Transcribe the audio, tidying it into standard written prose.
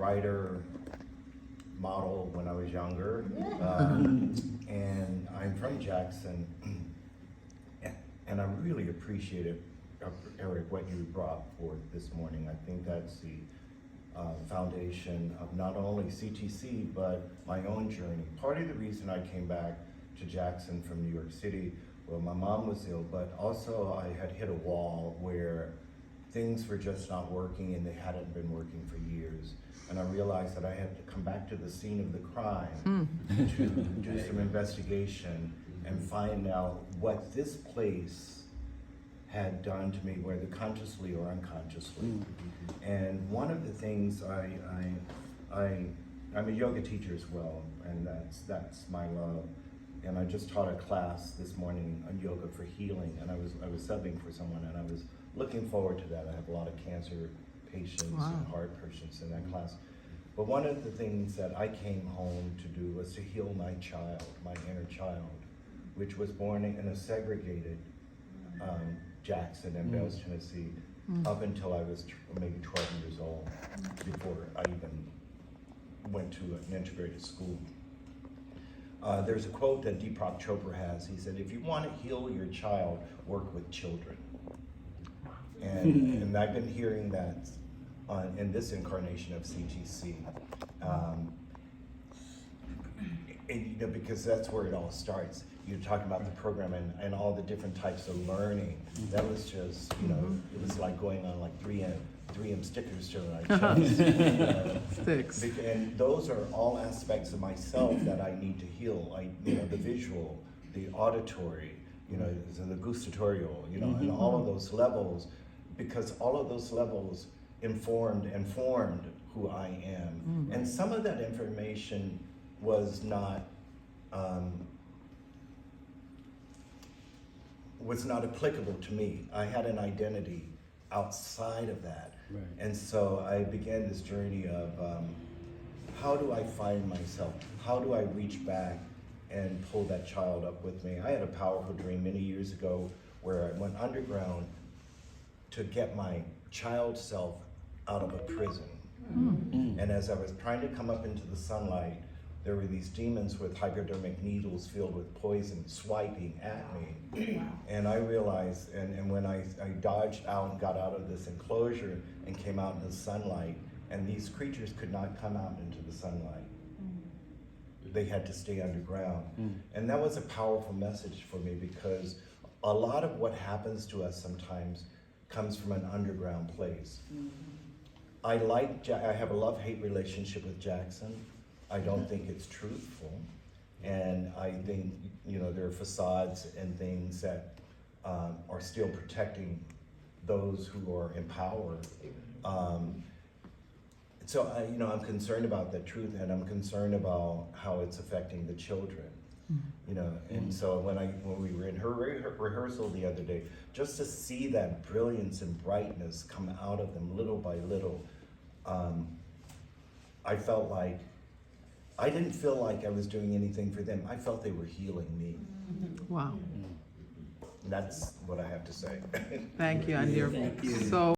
writer, model when I was younger, and I'm from Jackson, and I really appreciated, Eric, what you brought forth this morning. I think that's the foundation of not only CTC, but my own journey. Part of the reason I came back to Jackson from New York City, well, my mom was ill, but also I had hit a wall where things were just not working, and they hadn't been working for years. And I realized that I had to come back to the scene of the crime to do some investigation and find out what this place had done to me, whether consciously or unconsciously. And one of the things I'm a yoga teacher as well, and that's my love. And I just taught a class this morning on yoga for healing, and I was subbing for someone, and I was looking forward to that. I have a lot of cancer patients and heart patients in that class. But one of the things that I came home to do was to heal my child, my inner child, which was born in a segregated Jackson and Bells, Tennessee, up until I was maybe 12 years old, before I even went to an integrated school. There's a quote that Deepak Chopra has. He said, if you want to heal your child, work with children. And I've been hearing that in this incarnation of CTC. And, because that's where it all starts. You're talking about the program and all the different types of learning. That was just, it was like going on like 3M stickers to my chest. Sticks. And those are all aspects of myself that I need to heal. The visual, the auditory, the gustatorial, and all of those levels, because all of those levels informed and formed who I am. And some of that information was not applicable to me. I had an identity outside of that. Right. And so I began this journey of how do I find myself? How do I reach back and pull that child up with me? I had a powerful dream many years ago where I went underground to get my child self out of a prison. And as I was trying to come up into the sunlight, there were these demons with hypodermic needles filled with poison swiping at me. And I realized, and when I dodged out and got out of this enclosure and came out in the sunlight, and these creatures could not come out into the sunlight. They had to stay underground. And that was a powerful message for me, because a lot of what happens to us sometimes comes from an underground place. I have a love-hate relationship with Jackson. I don't think it's truthful. And I think, there are facades and things that are still protecting those who are in power. So I'm concerned about the truth, and I'm concerned about how it's affecting the children. And so when we were in her rehearsal the other day, just to see that brilliance and brightness come out of them little by little, I felt like, I didn't feel like I was doing anything for them. I felt they were healing me. Wow. That's what I have to say. Thank you, and you're Thank you. so